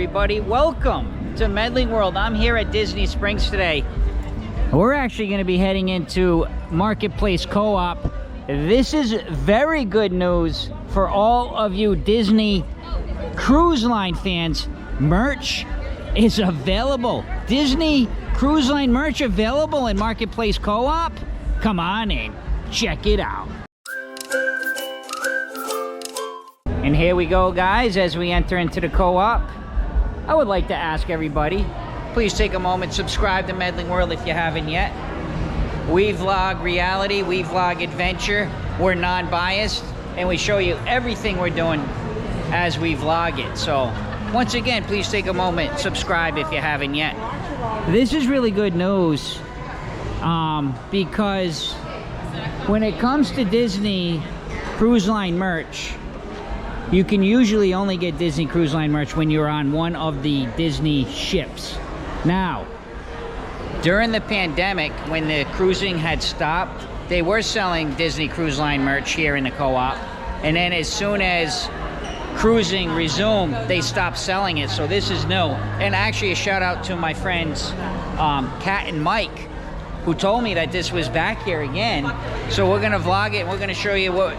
everybody. Welcome to Medling World. I'm here at Disney Springs today. We're actually going to be heading into Marketplace Co-op. This is very good news for all of you Disney Cruise Line fans. Merch is available. Disney Cruise Line merch available in Marketplace Co-op. Come on in, check it out. And here we go, guys, as we enter into the co-op. I would like to ask everybody, please take a moment, subscribe to Medling World if you haven't yet. We vlog reality, we vlog adventure, we're non-biased, and we show you everything we're doing as we vlog it. So, once again, please take a moment, subscribe if you haven't yet. This is really good news, because when it comes to Disney Cruise Line merch, you can usually only get Disney Cruise Line merch when you're on one of the Disney ships. Now, during the pandemic, when the cruising had stopped, they were selling Disney Cruise Line merch here in the co-op. And then as soon as cruising resumed, they stopped selling it. So this is new. And actually a shout out to my friends, Kat and Mike, who told me that this was back here again. So we're gonna vlog it. We're gonna show you what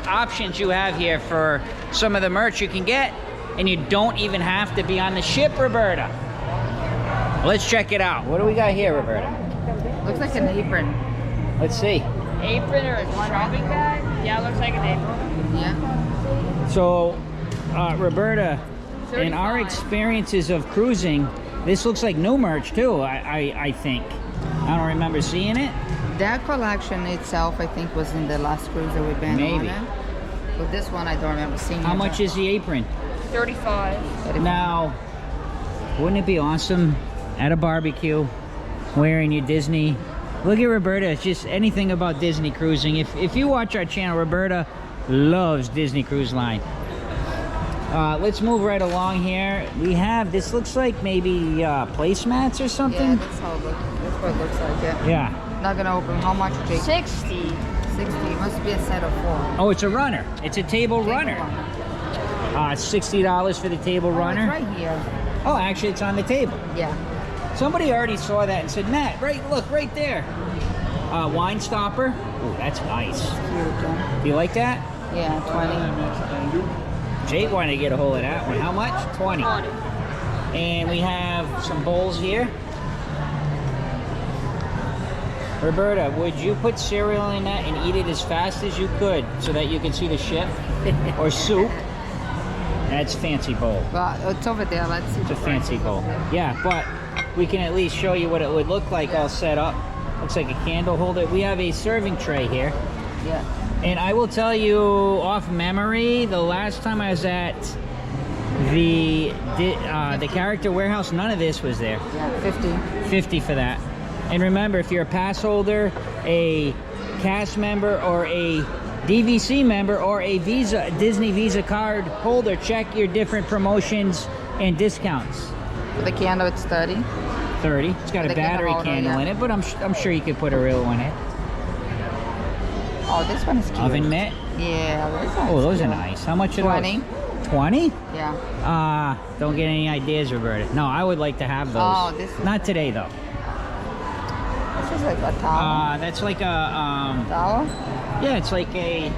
options you have here for some of the merch you can get, and you don't even have to be on the ship, Roberta. Let's check it out. What do we got here, Roberta? Looks like an apron. Let's see. Apron or a shopping bag? Yeah, it looks like an apron. Yeah. So, Roberta, in our 35. experiences of cruising, this looks like new merch too, I think. I don't remember seeing it. That collection itself, I think, was in the last cruise that we've been Maybe. on. But this one, I don't remember seeing. How much is the apron? 35. Now, wouldn't it be awesome at a barbecue wearing your Disney? Look at Roberta. It's just anything about Disney cruising. If you watch our channel, Roberta loves Disney Cruise Line. Let's move right along here. We have, this looks like maybe placemats or something. Yeah, that's how it looks. That's what it looks like. Yeah. Yeah. Not gonna open. How much, Jake? 60. 60. It must be a set of 4. Oh, it's a runner. It's a table runner. $60 for the table runner. It's right here. Oh, actually, it's on the table. Yeah. Somebody already saw that and said, Matt, look, right there. Wine stopper. Oh, that's nice. Cute, yeah. Do you like that? Yeah, 20. Jake wanted to get a hold of that one. How much? 20. And we have some bowls here. Roberta, would you put cereal in that and eat it as fast as you could so that you can see the ship? Or soup? That's fancy bowl. Well, it's over there. Let's see. It's a fancy bowl. Yeah, but we can at least show you what it would look like all set up. Looks like a candle holder. We have a serving tray here. Yeah. And I will tell you off memory, the last time I was at the character warehouse, none of this was there. Yeah, 50. 50 for that. And remember, if you're a pass holder, a cast member, or a DVC member, or a Disney Visa card holder, check your different promotions and discounts. For the candle, it's 30. 30. It's got a The battery candle holder, candle yeah. in it, but I'm sure you could put a real one in. Oh, this one is cute. Oven mitt. Yeah, this one Oh, is those cute. are nice. How much are 20. those? 20? Yeah. Don't get any ideas, Roberta. No, I would like to have those. Oh, this is Not today, though. This is like a towel. That's like a, Towel? yeah, it's like a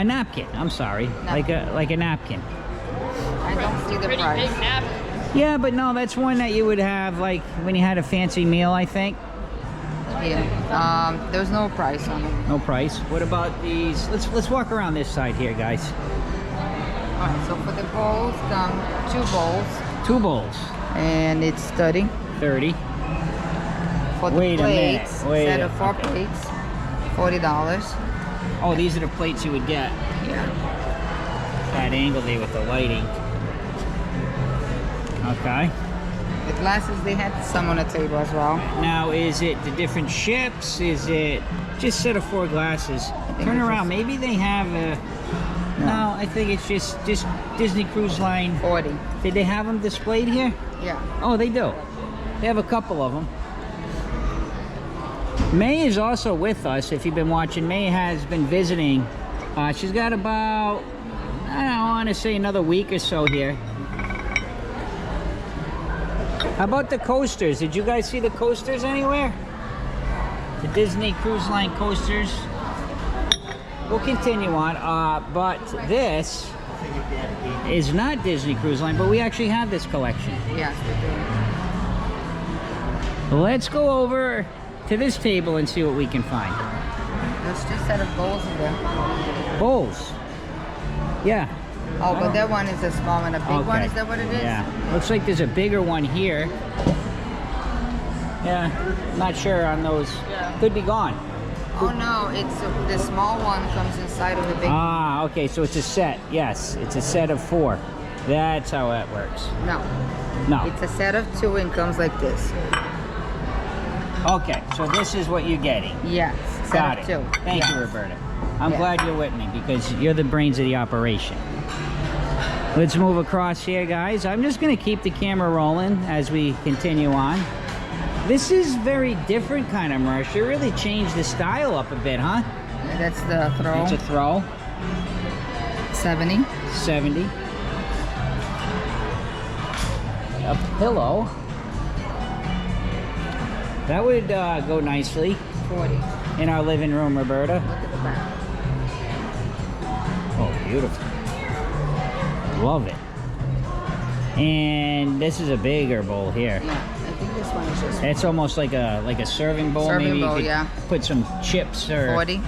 napkin. I'm sorry. Napkin. Like a napkin. I don't see the Pretty price. big nap. Yeah, but no, that's one that you would have like when you had a fancy meal, I think. Yeah. There's no price on it. No price. What about these? Let's walk around this side here, guys. Alright, so for the bowls, come 2 bowls. 2 bowls. And it's 30. 30. For the Wait a minute. plates, Wait set a- of 4 okay. plates, $40. Oh, these are the plates you would get. Yeah. That angle there with the lighting. Okay. The glasses, they had some on the table as well. Now, is it the different ships? Is it just set of 4 glasses? think Turn it's around. Maybe they have a... No, I think it's just Disney Cruise Line. 40. Did they have them displayed here? Yeah. Oh, they do. They have a couple of them. May is also with us. If you've been watching, May has been visiting. She's got about I want to say another week or so here. How about the coasters? Did you guys see the coasters anywhere? The Disney Cruise Line coasters. We'll continue on, but this is not Disney Cruise Line, but we actually have this collection. Yes, we do. Let's go over to this table and see what we can find. There's two set of bowls in there. Bowls. Yeah. Oh, but that one is a small one. A big one, is that what it is? Yeah. Looks like there's a bigger one here. Yeah. Not sure on those. Yeah. Could be gone. Oh no, it's the small one comes inside of the big one. Ah, okay, so it's a set. Yes, it's a set of 4. That's how that works. No. No. It's a set of 2 and comes like this. Okay, so this is what you're getting. Yes. Got it. Set of 2. Thank Yes. you, Roberta. I'm Yeah. glad you're with me because you're the brains of the operation. Let's move across here, guys. I'm just going to keep the camera rolling as we continue on. This is very different kind of merch. It really changed the style up a bit, huh? That's the throw. It's a throw. 70. 70. A pillow. That would go nicely 40. in our living room, Roberta. Look at the back. Oh, beautiful. Love it. And this is a bigger bowl here. Yeah, I think this one is just It's almost like a serving bowl. Serving Maybe bowl, you could yeah. put some chips or 40.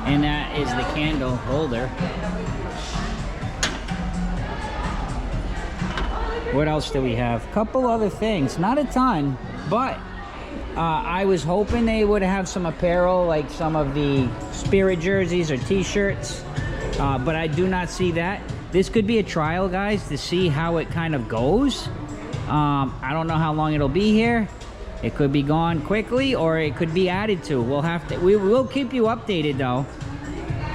and that is the candle holder. What else do we have? Couple other things, not a ton, but I was hoping they would have some apparel, like some of the Spirit jerseys or t-shirts, but I do not see that. This could be a trial, guys, to see how it kind of goes. I don't know how long it'll be here. It could be gone quickly, or it could be added to. We'll have to. We will keep you updated, though.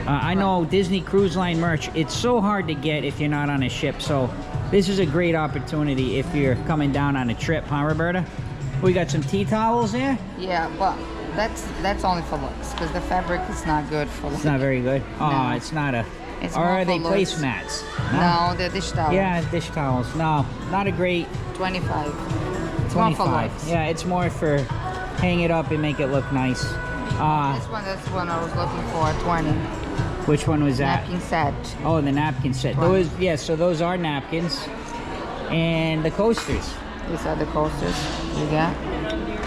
I know Disney Cruise Line merch. It's so hard to get if you're not on a ship. So this is a great opportunity if you're coming down on a trip, huh, Roberta? We got some tea towels there. Yeah, but that's only for looks because the fabric is not good for. It's not very good. Oh, No. it's not a. It's Or more are for they looks. placemats? No, they're dish towels. Yeah, dish towels. No, not a great 25. It's more for 25. looks. Yeah, it's more for hang it up and make it look nice. That's one I was looking for. 20. Which one was that? Napkin set. Oh, the napkin set. 20. Those, yeah, so those are napkins. And the coasters. These are the coasters. You got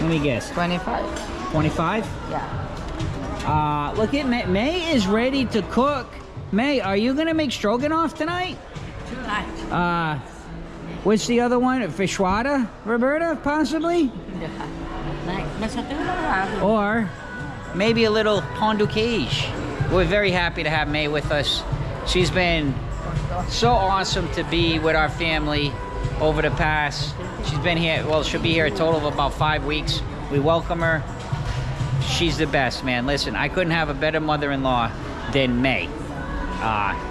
Let me guess. 25. 25? Yeah. Look at May. May is ready to cook. May, are you gonna make stroganoff tonight? Tonight. What's the other one? Fishwada, Roberta, possibly? Or maybe a little pond du cage. We're very happy to have May with us. She's been so awesome to be with our family over the past. She's been here, well, she'll be here a total of about 5 weeks. We welcome her. She's the best, man. Listen, I couldn't have a better mother-in-law than May.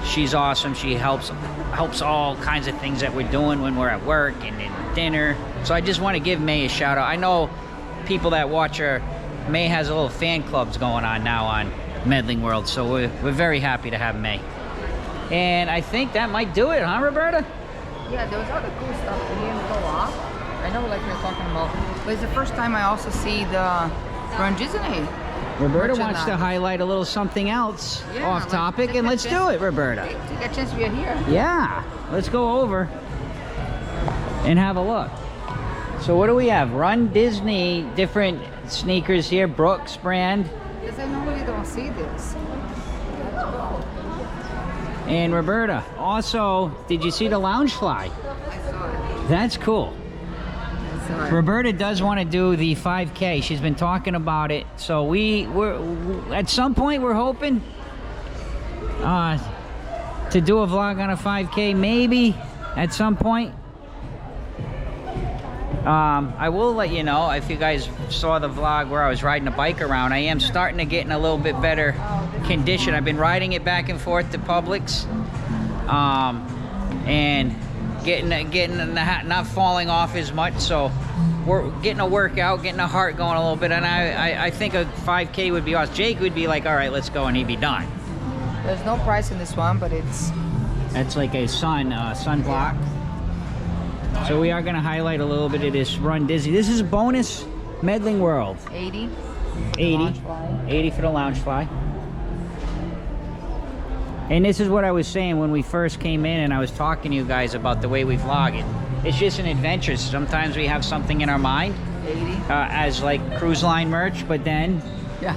She's awesome. She helps all kinds of things that we're doing when we're at work and in dinner. So I just want to give May a shout out. I know people that watch her, May has a little fan clubs going on now on Medling World. So we're very happy to have May. And I think that might do it, huh, Roberta? Yeah, there was other cool stuff that didn't go off. I know, like you're talking about. But it's the first time I also see the Run Disney. Roberta wants to highlight a little something else off topic, and let's do it, Roberta. Take a chance we are here. Yeah, let's go over and have a look. So what do we have? Run Disney, different sneakers here, Brooks brand. Because I normally don't see this. And Roberta, also, did you see the Loungefly? I saw it. That's cool. I saw it. Roberta does want to do the 5K. She's been talking about it. So we're at some point we're hoping to do a vlog on a 5K, maybe at some point. I will let you know if you guys saw the vlog where I was riding a bike around. I am starting to get in a little bit better condition. I've been riding it back and forth to Publix, and getting not falling off as much. So we're getting a workout, getting a heart going a little bit, and I think a 5K would be awesome. Jake would be like, all right, let's go, and he'd be done. There's no price in this one, but it's That's like a sunblock. So we are going to highlight a little bit of this Run Disney. This is bonus Medling World. 80. 80. 80 for the Loungefly. And this is what I was saying when we first came in and I was talking to you guys about the way we vlog it. It's just an adventure. Sometimes we have something in our mind 80. as like cruise line merch, but then Yeah.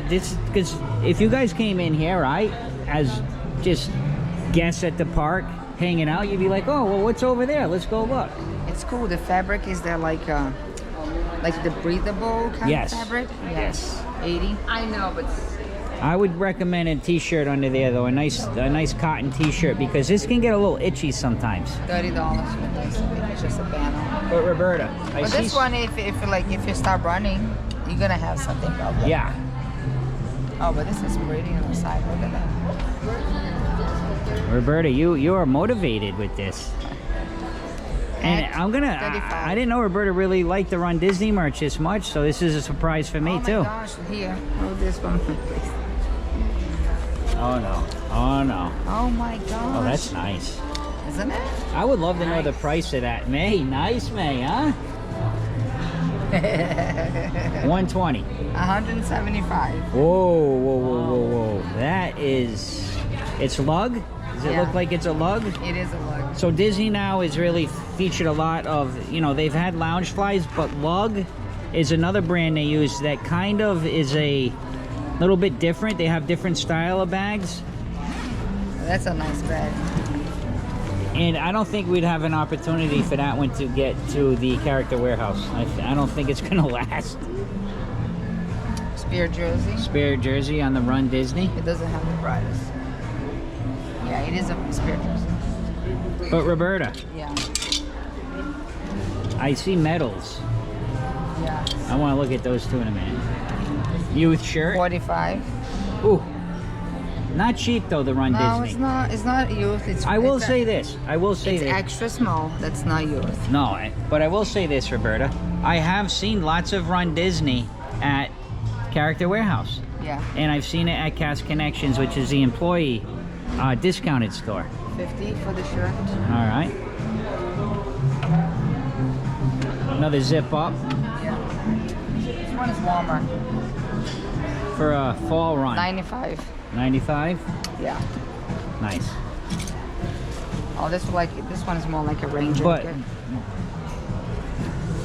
this, because if you guys came in here, right, as just guests at the park hanging out, you'd be like, oh, well, what's over there? Let's go look. It's cool. The fabric is there like the breathable kind of fabric. Yes. 80. I know, but I would recommend a t-shirt under there though, a nice cotton t-shirt, because this can get a little itchy sometimes. $30 for this. I think it's just a banner. But Roberta, But this one, if you start running, you're gonna have something about it. Yeah. Oh, but this is pretty on the side. Look at that. Roberta, you are motivated with this. And I'm gonna, 35. I didn't know Roberta really liked the Run Disney merch this much, so this is a surprise for me too. Oh my gosh, here. Hold this one, please. Oh no, oh no. Oh my gosh. Oh, that's nice. Isn't it? I would love to know the price of that. May, nice May, huh? 120. 175. Whoa, whoa, whoa, whoa, whoa. That is, it's lug? Does it look like it's a lug? It is a lug. So Disney now is really featured a lot of, you know, they've had Loungeflies, but Lug is another brand they use that kind of is a little bit different. They have different style of bags. That's a nice bag. And I don't think we'd have an opportunity for that one to get to the character warehouse. I don't think it's gonna last. Spear jersey. Spare jersey on the Run Disney. It doesn't have the brightest. Yeah, it is a spear jersey. But Roberta, Yeah. I see medals. Yeah. I want to look at those too in a minute. Youth shirt. 45. Ooh. Not cheap though, the Run No, Disney. it's not. It's not youth. I will say this. I will say It's this. extra small. That's not youth. No, but I will say this, Roberta. I have seen lots of Run Disney at Character Warehouse. Yeah. And I've seen it at Cast Connections, which is the employee discounted store. 50 for the shirt. All right. Another zip up Yeah. This one is warmer. for a fall run. 95. 95. Yeah. Nice. Oh, this one is more like a rain But jacket.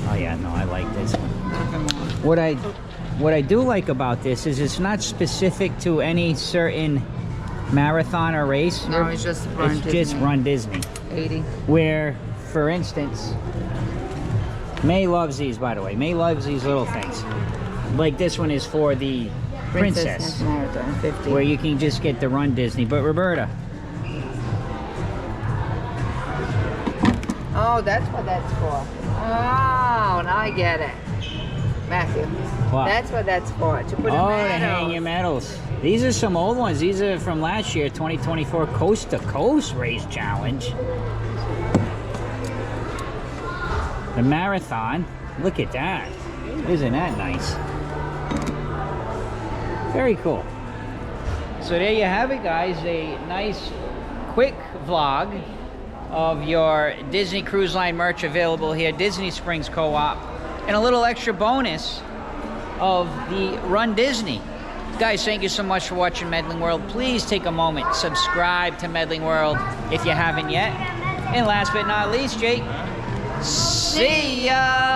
oh yeah, no, I like this one. A little bit more. What I do like about this is it's not specific to any certain marathon or race. No, it's just Run It's Disney. just Run Disney. 80. Where, for instance, May loves these, by the way. May loves these little things. Like this one is for the Princess, Marathon. 50. where you can just get the Run Disney. But Roberta, Oh, that's what that's for. Oh, now I get it. Matthew. What? That's what that's for. To put oh, in to hang your medals. These are some old ones. These are from last year, 2024 Coast to Coast Race Challenge. The marathon. Look at that. Isn't that nice? Very cool. So there you have it, guys. A nice, quick vlog of your Disney Cruise Line merch available here, Disney Springs Co-op, and a little extra bonus of the Run Disney. Guys, thank you so much for watching Medling World. Please take a moment, subscribe to Medling World if you haven't yet. And last but not least, Jake, see ya!